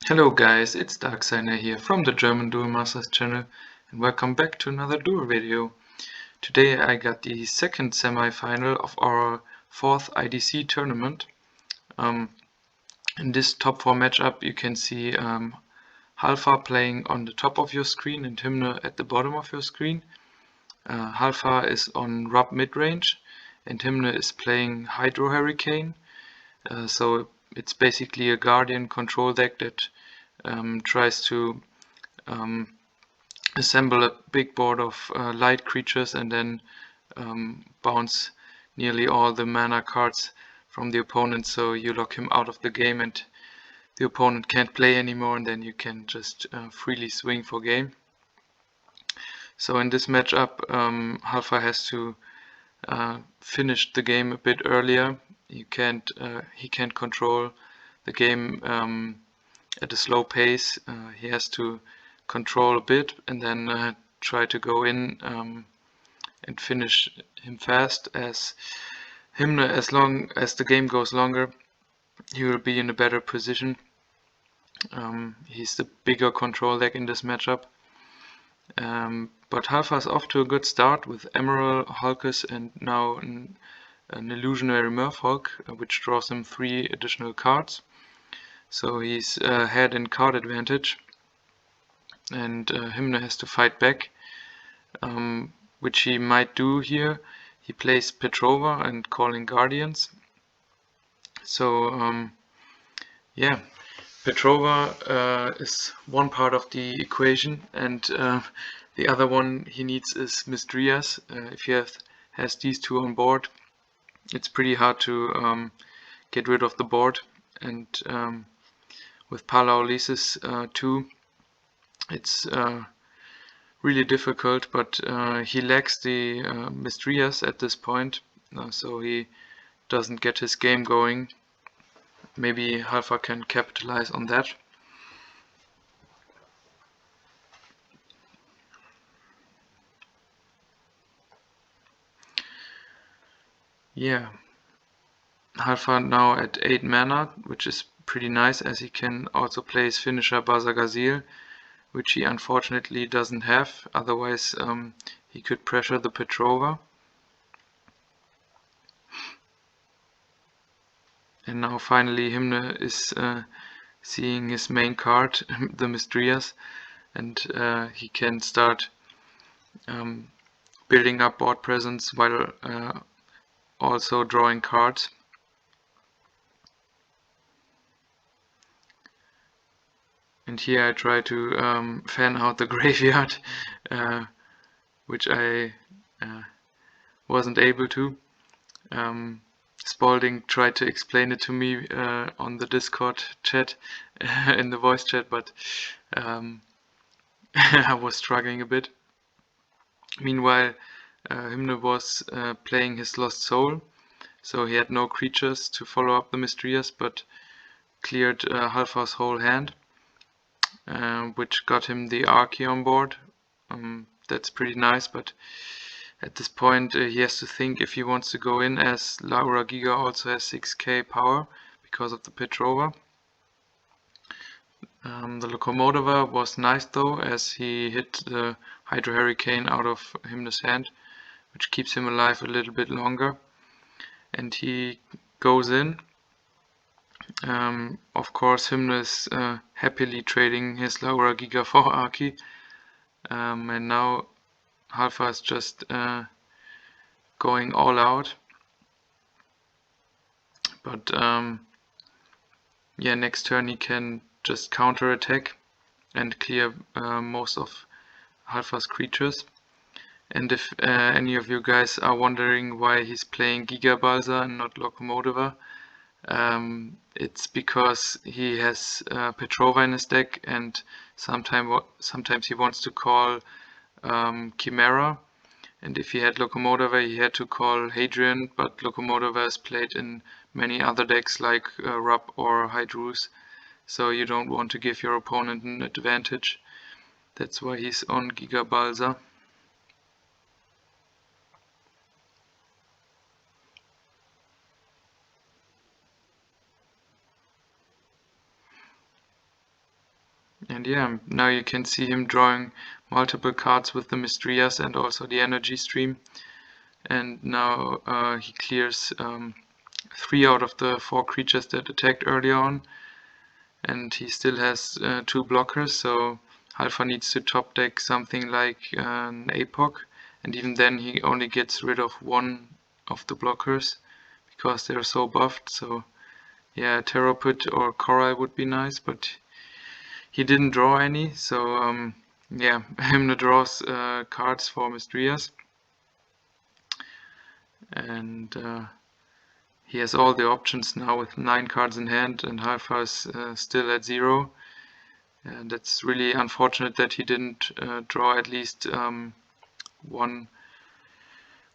Hello guys, it's Darksigner here from the German Duel Masters channel and welcome back to another duel video. Today I got the second semi-final of our fourth IDC tournament. In this top 4 matchup you can see Halfar playing on the top of your screen and Hymne at the bottom of your screen. Halfar is on RUB Midrange and Hymne is playing Hydro Hurricane. So it's basically a Guardian control deck that tries to assemble a big board of light creatures and then bounce nearly all the mana cards from the opponent, so you lock him out of the game and the opponent can't play anymore, and then you can just freely swing for game. So in this matchup Halfar has to finish the game a bit earlier. He can't control the game at a slow pace. He has to control a bit and then try to go in and finish him fast. As Hymne, as long as the game goes longer, he will be in a better position. He's the bigger control deck in this matchup. But Halfar's off to a good start with Emerald, Hulkus and now an Illusionary Merfolk, which draws him 3 additional cards. So he's ahead in card advantage, and Hymne has to fight back, which he might do here. He plays Petrova and Calling Guardians. So yeah, Petrova is one part of the equation, and the other one he needs is Mistreas. If he has these two on board, it's pretty hard to get rid of the board, and with Palaulisis too, it's really difficult, but he lacks the Mistreas at this point, so he doesn't get his game going. Maybe Halfar can capitalize on that. Yeah, Halfar now at 8 mana, which is pretty nice, as he can also play his finisher Bazagazil, which he unfortunately doesn't have. Otherwise he could pressure the Petrova. And now finally Hymne is seeing his main card, the Mistreas, and he can start building up board presence while also drawing cards. And here I try to fan out the graveyard, which I wasn't able to. Spalding tried to explain it to me on the Discord chat, in the voice chat, but I was struggling a bit. Meanwhile, Hymne was playing his Lost Soul, so he had no creatures to follow up the Mistreas, but cleared Halfar's whole hand, which got him the Archie on board. That's pretty nice, but at this point he has to think if he wants to go in, as Laura Giga also has 6k power because of the Petrova. The Locomotiva was nice though, as he hit the Hydro Hurricane out of Hymne's hand, which keeps him alive a little bit longer. And he goes in. Of course Hymne is happily trading his Laura Giga for Archie. And now Halfar is just going all out. But yeah, next turn he can just counter attack and clear most of Halfar's creatures. And if any of you guys are wondering why he's playing Giga Balsa and not Locomotiva, it's because he has Petrova in his deck, and sometimes he wants to call Chimera, and if he had Locomotiva he had to call Hadrian, but Locomotiva is played in many other decks like RUB or Hydrus, so you don't want to give your opponent an advantage. That's why he's on Giga Balsa. And yeah, now you can see him drawing multiple cards with the Mystrias and also the energy stream. And now he clears 3 out of the 4 creatures that attacked earlier on, and he still has 2 blockers, so Halfar needs to top deck something like an APOC, and even then he only gets rid of 1 of the blockers because they're so buffed. So yeah, Terraput or Coral would be nice, but he didn't draw any, so yeah, Hymne draws cards for Mystrias, and he has all the options now with 9 cards in hand, and Halfar is still at 0. And it's really unfortunate that he didn't draw at least one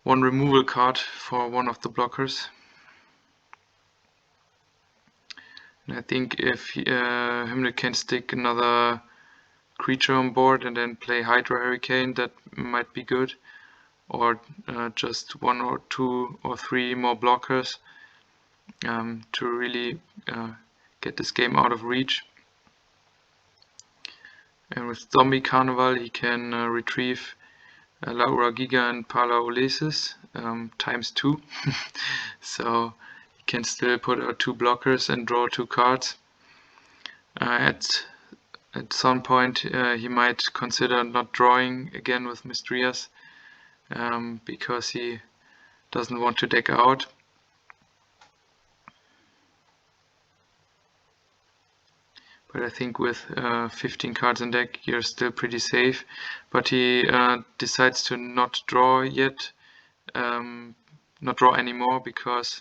removal card for one of the blockers. And I think if Hymne can stick another creature on board and then play Hydra Hurricane, that might be good. Or just 1 or 2 or 3 more blockers to really get this game out of reach. And with Zombie Carnival he can retrieve Laura Giga and Palaolesis times 2. So he can still put out 2 blockers and draw 2 cards. At some point he might consider not drawing again with Mystrias because he doesn't want to deck out. But I think with 15 cards in deck you're still pretty safe. But he decides to not draw yet, not draw anymore, because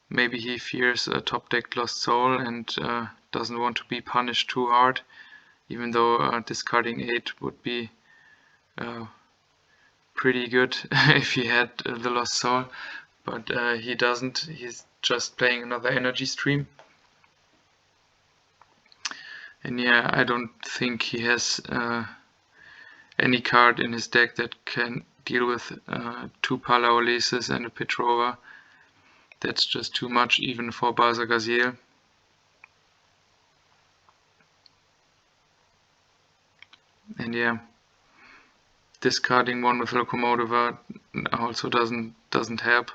maybe he fears a top deck Lost Soul and doesn't want to be punished too hard, even though discarding 8 would be pretty good if he had the Lost Soul. But he doesn't, he's just playing another energy stream. And yeah, I don't think he has any card in his deck that can deal with 2 Palaolesis and a Petrova. That's just too much even for Balza Gaziel. And yeah, discarding 1 with Locomotiva also doesn't help.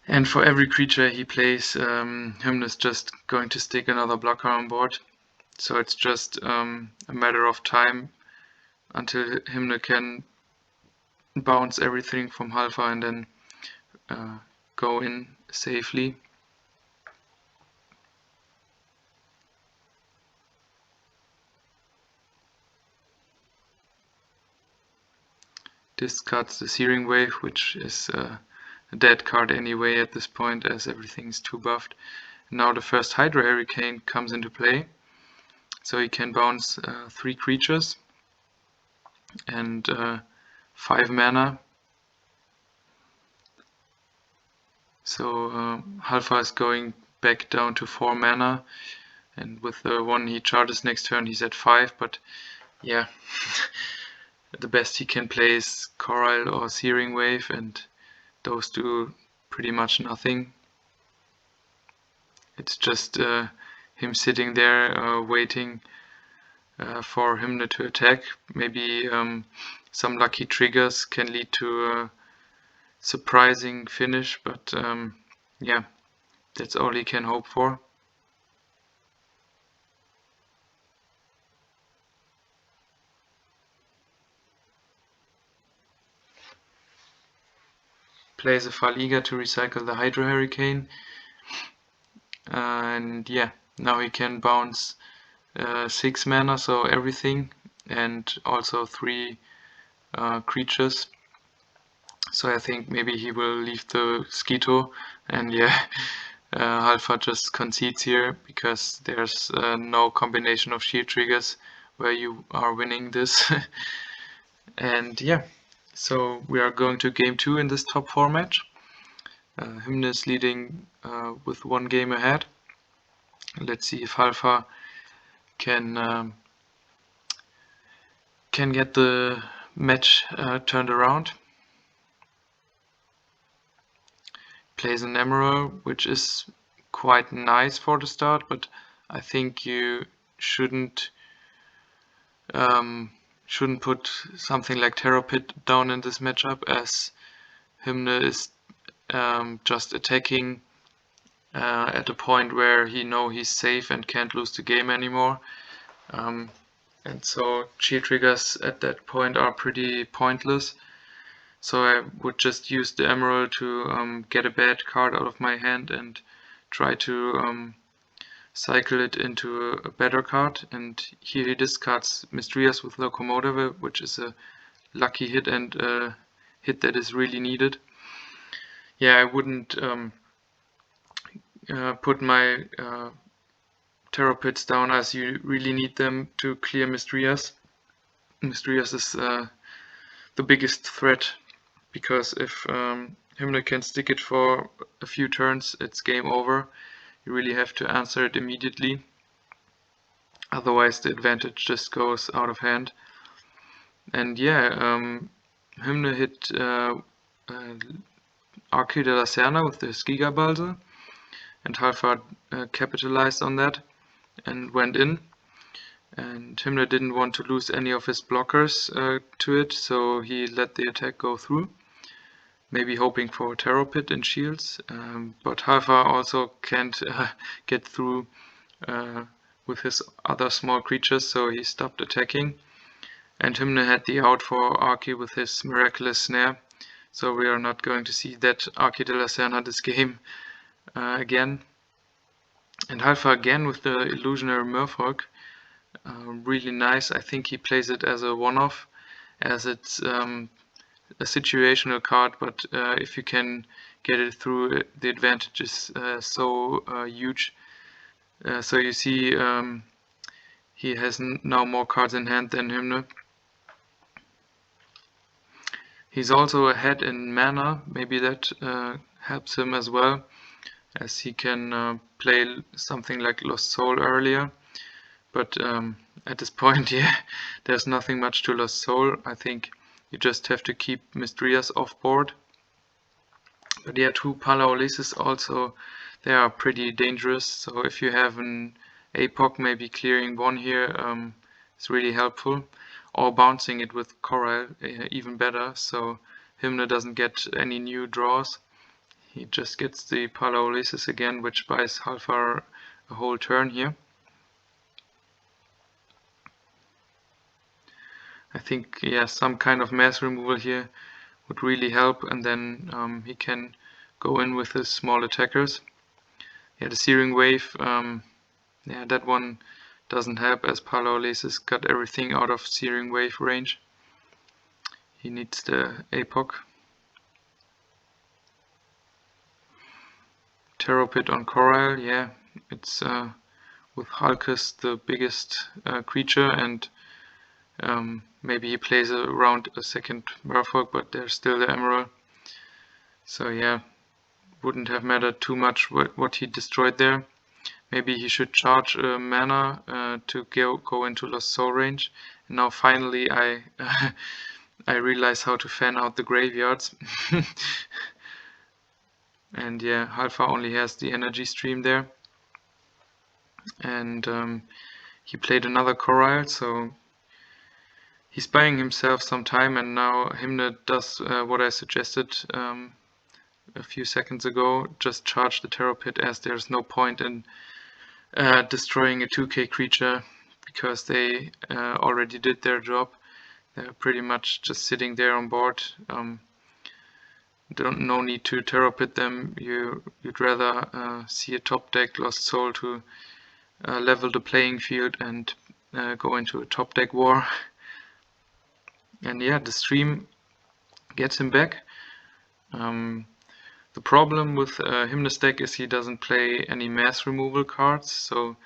And for every creature he plays, Hymne is just going to stick another blocker on board. So it's just a matter of time until Hymne can bounce everything from Halfar and then go in safely. Discards the Searing Wave, which is a dead card anyway at this point, as everything is too buffed. Now the first Hydra Hurricane comes into play, so he can bounce 3 creatures and 5 mana. So Halfar is going back down to 4 mana, and with the 1 he charges next turn he's at 5, but yeah, the best he can play is Coral or Searing Wave, and those do pretty much nothing. It's just him sitting there waiting for Hymne to attack. Maybe some lucky triggers can lead to a surprising finish, but yeah, that's all he can hope for. Plays a Faliga to recycle the Hydra Hurricane, and yeah, now he can bounce 6 mana, so everything, and also 3 creatures. So I think maybe he will leave the Skeeto, and yeah, Halfar just concedes here because there's no combination of shield triggers where you are winning this. And yeah, so we are going to game 2 in this top 4 match. Hymne is leading with 1 game ahead. Let's see if Halfar can get the match turned around. Plays an Emerald, which is quite nice for the start, but I think you shouldn't put something like Terror Pit down in this matchup, as Hymne is just attacking at a point where he knows he's safe and can't lose the game anymore. And so shield triggers at that point are pretty pointless. So I would just use the Emerald to get a bad card out of my hand and try to cycle it into a better card. And here he discards Mysterious with Locomotive, which is a lucky hit and a hit that is really needed. Yeah, I wouldn't put my Terror Pits down, as you really need them to clear Mysterious. Mysterious is the biggest threat, because if Hymne can stick it for a few turns, it's game over. You really have to answer it immediately, otherwise the advantage just goes out of hand. And yeah, Hymne hit Arche de la Serna with the Gigabalse, and Halfar capitalized on that and went in. And Hymne didn't want to lose any of his blockers to it, so he let the attack go through, maybe hoping for a Terror Pit and shields. But Halfar also can't get through with his other small creatures, so he stopped attacking. And Hymne had the out for Arche with his Miraculous Snare, so we are not going to see that Arche de la Serna this game again. And Halfar again with the Illusionary Merfolk. Really nice. I think he plays it as a one-off, as it's a situational card, but if you can get it through, the advantage is so huge. So you see he has now more cards in hand than Hymne. He's also ahead in mana, maybe that helps him as well, as he can play something like Lost Soul earlier. But at this point, yeah, there's nothing much to Lost Soul. I think you just have to keep Mysterious off board. But yeah, 2 Palaolesis also, they are pretty dangerous. So if you have an APOC, maybe clearing 1 here is really helpful. Or bouncing it with Coral, even better. So Hymne doesn't get any new draws. He just gets the Palaolesis again, which buys Halfar a whole turn here. I think, yeah, some kind of mass removal here would really help, and then he can go in with his small attackers. Yeah, the Searing Wave, yeah, that one doesn't help, as Palaolesis got everything out of Searing Wave range. He needs the APOC. Terror Pit on Coral, yeah, it's with Hulkus the biggest creature, and maybe he plays around a second Merfolk, but there's still the Emerald. So yeah, wouldn't have mattered too much what he destroyed there. Maybe he should charge mana to go into Lost Soul range. And now finally I realize how to fan out the graveyards. And yeah, Halfar only has the energy stream there. And he played another Coral, so he's buying himself some time, and now Hymne does what I suggested a few seconds ago. Just charge the Terror Pit, as there's no point in destroying a 2k creature, because they already did their job. They're pretty much just sitting there on board. No need to Terror Pit them. You'd rather see a top deck Lost Soul to level the playing field and go into a top deck war. And yeah, the stream gets him back. The problem with Hymne's deck is he doesn't play any mass removal cards, so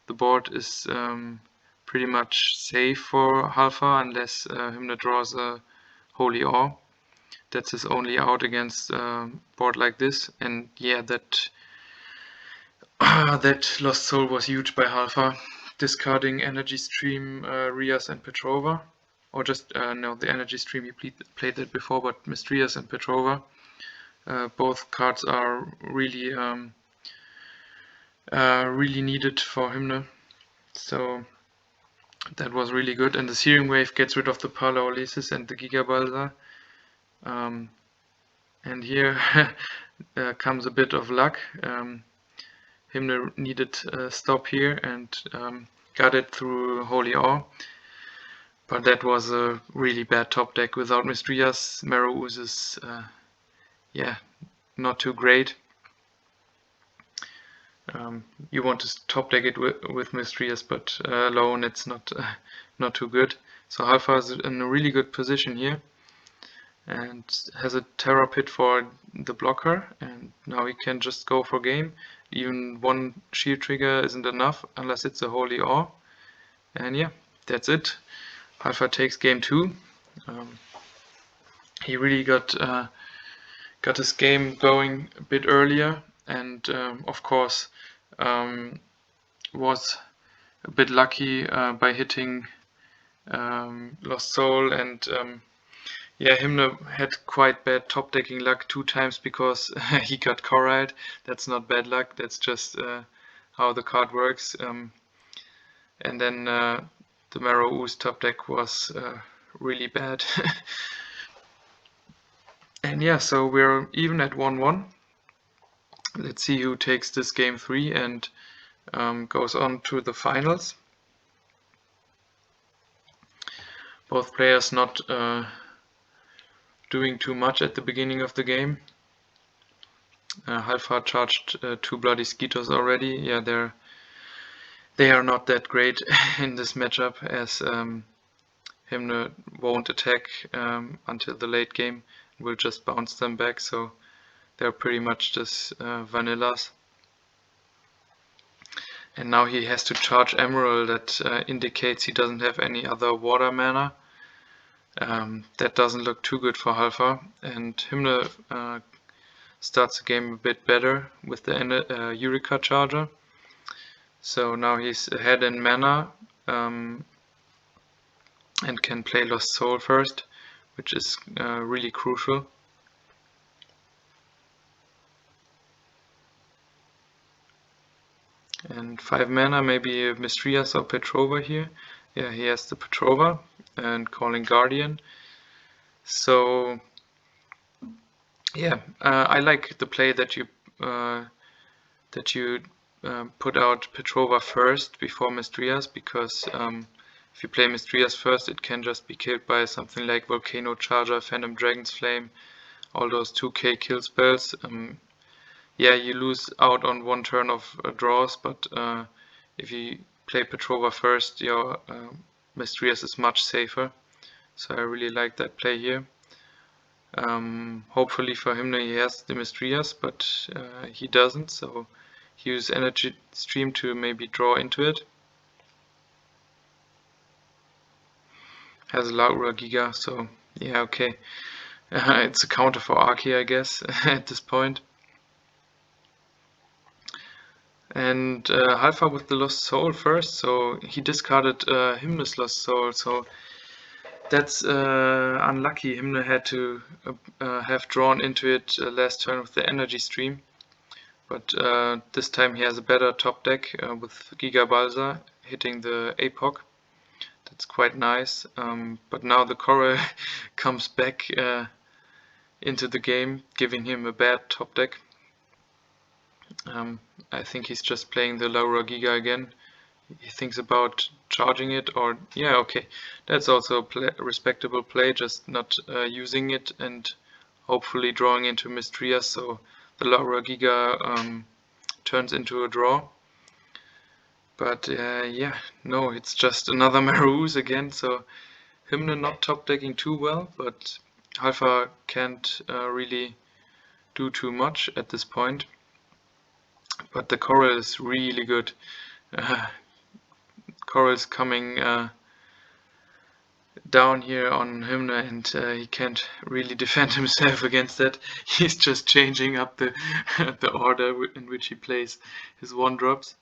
the board is pretty much safe for Halfar unless Hymne draws a Holy Awe. That's his only out against a board like this. And yeah, that Lost Soul was huge by Halfar, discarding Energy Stream, Rias and Petrova. Or just, no, the Energy Stream, he played that before, but Mysterious and Petrova. Both cards are really really needed for Hymne. So that was really good, and the Searing Wave gets rid of the Paralysis and the Gigabalsa. And here comes a bit of luck. Hymne needed a stop here and got it through Holy Awe. But that was a really bad top deck. Without Mistrias, Marrow Ooze is yeah, not too great. You want to top deck it with Mistrias, but alone it's not too good. So Halfar is in a really good position here and has a Terror Pit for the blocker, and now he can just go for game. Even one shield trigger isn't enough unless it's a Holy Awe. And yeah, that's it. Halfar takes game 2. He really got his game going a bit earlier, and of course was a bit lucky by hitting Lost Soul, and yeah, Hymne had quite bad top decking luck 2 times because he got Corralled. That's not bad luck, that's just how the card works. And then the Marrow Ooze top deck was really bad. And yeah, so we're even at 1-1. Let's see who takes this game 3 and goes on to the finals. Both players not doing too much at the beginning of the game. Halfar charged 2 Bloody Skeeters already. Yeah, they are not that great in this matchup, as Hymne won't attack until the late game. Will just bounce them back, so they're pretty much just vanillas. And now he has to charge Emerald. That indicates he doesn't have any other water mana. That doesn't look too good for Halfar, and Hymne starts the game a bit better with the Eureka Charger. So now he's ahead in mana and can play Lost Soul first, which is really crucial. And 5 mana, maybe a Mistrias or Petrova here. Yeah, he has the Petrova and Calling Guardian. So yeah, I like the play that you put out Petrova first before Mistrias, because if you play Mistrias first, it can just be killed by something like Volcano Charger, Phantom Dragon's Flame, all those 2k kill spells. Yeah, you lose out on 1 turn of draws, but if you play Petrova first, your Mistrias is much safer. So I really like that play here. Hopefully for him he has the Mistrias, but he doesn't, so he uses Energy Stream to maybe draw into it. Has a Laura Giga, so yeah, okay. It's a counter for Archie, I guess, at this point. And Halfar with the Lost Soul first, so he discarded Hymne's Lost Soul, so that's unlucky. Hymne had to have drawn into it last turn with the Energy Stream, but this time he has a better top deck with Gigabalsa hitting the Apoc. That's quite nice, but now the Coral comes back into the game, giving him a bad top deck. I think he's just playing the Laura Giga again. He thinks about charging it, or yeah, okay, that's also a respectable play, just not using it and hopefully drawing into Mistrias, so the Laura Giga turns into a draw. But yeah, no, it's just another Marrow Ooze again, so Hymne not top decking too well, but Halfar can't really do too much at this point. But the Coral is really good. Coral's coming down here on Hymne, and he can't really defend himself against that. He's just changing up the the order in which he plays his 1-drops.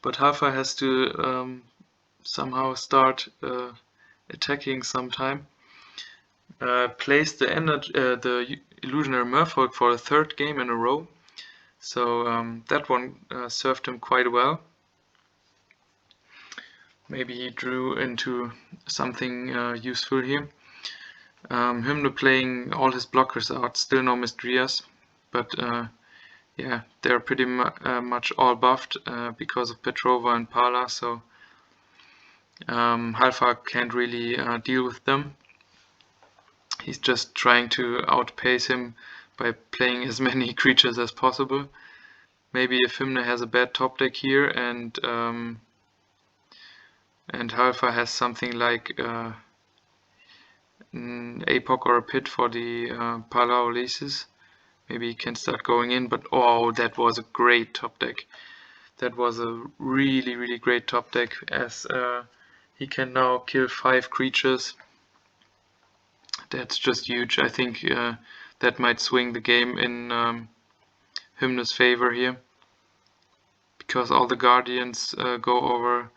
But Halfar has to somehow start attacking sometime. Plays the Illusionary Merfolk for a 3rd game in a row, so that one served him quite well. Maybe he drew into something useful here. Hymne playing all his blockers out, still no Mystrias, but yeah, they're pretty much all buffed because of Petrova and Pala, so Halfar can't really deal with them. He's just trying to outpace him by playing as many creatures as possible. Maybe if Hymne has a bad top deck here and Halfar has something like an APOC or a pit for the Pala Olesis, maybe he can start going in. But oh, that was a great top deck. That was a really great top deck, as he can now kill 5 creatures. That's just huge. I think that might swing the game in Hymne's favor here, because all the Guardians go over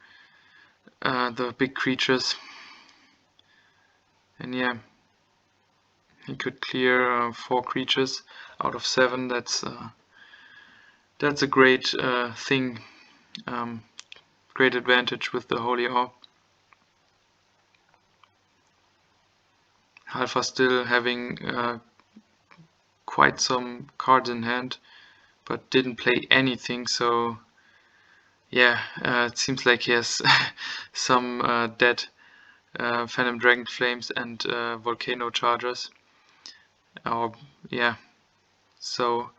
the big creatures. And yeah, he could clear 4 creatures out of 7. That's a great thing, great advantage with the Holy Orb. Halfar still having quite some cards in hand, but didn't play anything, so yeah, it seems like he has some dead Phantom Dragon Flames and Volcano Chargers. Yeah, so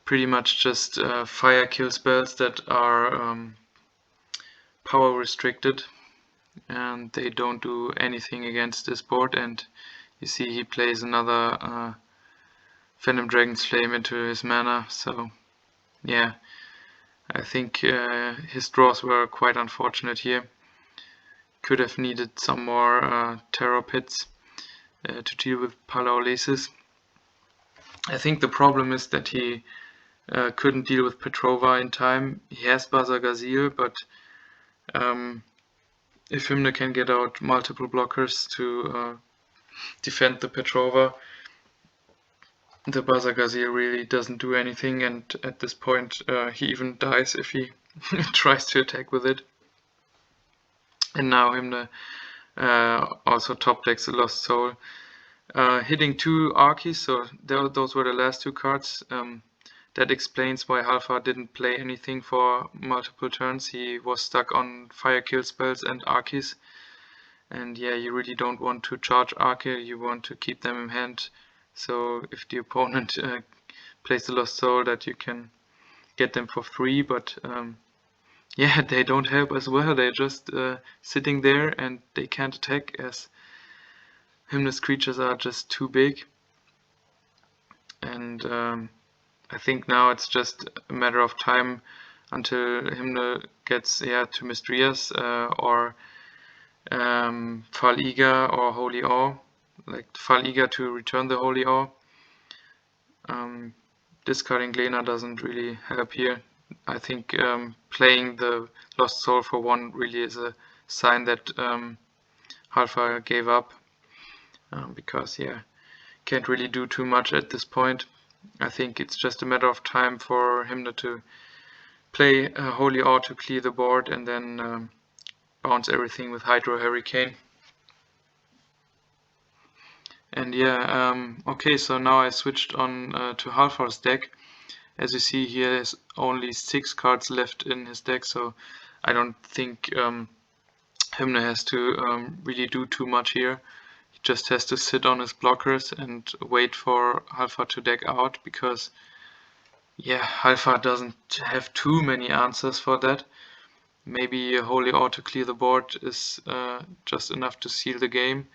pretty much just fire kill spells that are power restricted, and they don't do anything against this board. And you see he plays another Phantom Dragon's Flame into his mana, so yeah, I think his draws were quite unfortunate here. Could have needed some more Terror Pits to deal with Pala Olesis. I think the problem is that he couldn't deal with Petrova in time. He has Baza Gazil, but if Hymne can get out multiple blockers to defend the Petrova, the Baza Gazil really doesn't do anything, and at this point he even dies if he tries to attack with it. And now Hymne also top decks a Lost Soul, hitting 2 Archies, so those were the last 2 cards. That explains why Halfar didn't play anything for multiple turns. He was stuck on fire kill spells and Archies. And yeah, you really don't want to charge Archie, you want to keep them in hand. So if the opponent plays the Lost Soul, that you can get them for free. But yeah, they don't help as well. They're just sitting there and they can't attack, as Hymne's creatures are just too big. And I think now it's just a matter of time until Hymne gets to Mystrias or Fal-Iga or Holy Awe, like Fal-Iga to return the Holy Awe. Discarding Glena doesn't really help here. I think playing the Lost Soul for 1 really is a sign that Halfar gave up, because yeah, can't really do too much at this point. I think it's just a matter of time for Hymne to play Holy Awe to clear the board and then bounce everything with Hydro Hurricane. And yeah, okay, so now I switched on to Halfar's deck. As you see, he has only 6 cards left in his deck, so I don't think Hymne has to really do too much here. He just has to sit on his blockers and wait for Halfar to deck out, because yeah, Halfar doesn't have too many answers for that. Maybe a Holy Awe to clear the board is just enough to seal the game,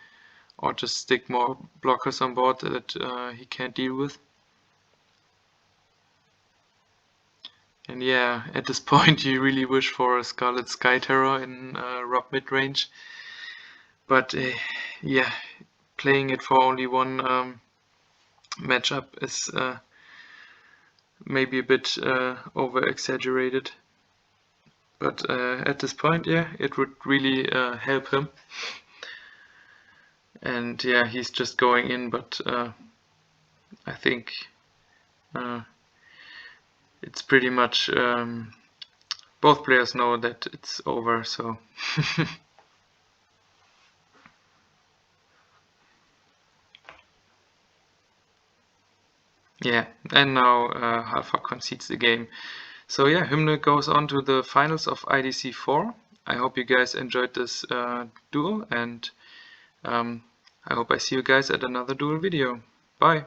or just stick more blockers on board that he can't deal with. And yeah, at this point you really wish for a Scarlet Sky Terror in RUB Midrange. But yeah, playing it for only 1 matchup is maybe a bit over exaggerated. But at this point, yeah, it would really help him. And yeah, he's just going in, but I think it's pretty much both players know that it's over, so yeah, and now Halfar concedes the game. So yeah, Hymne goes on to the finals of IDC 4. I hope you guys enjoyed this duel, and I hope I see you guys at another duel video. Bye!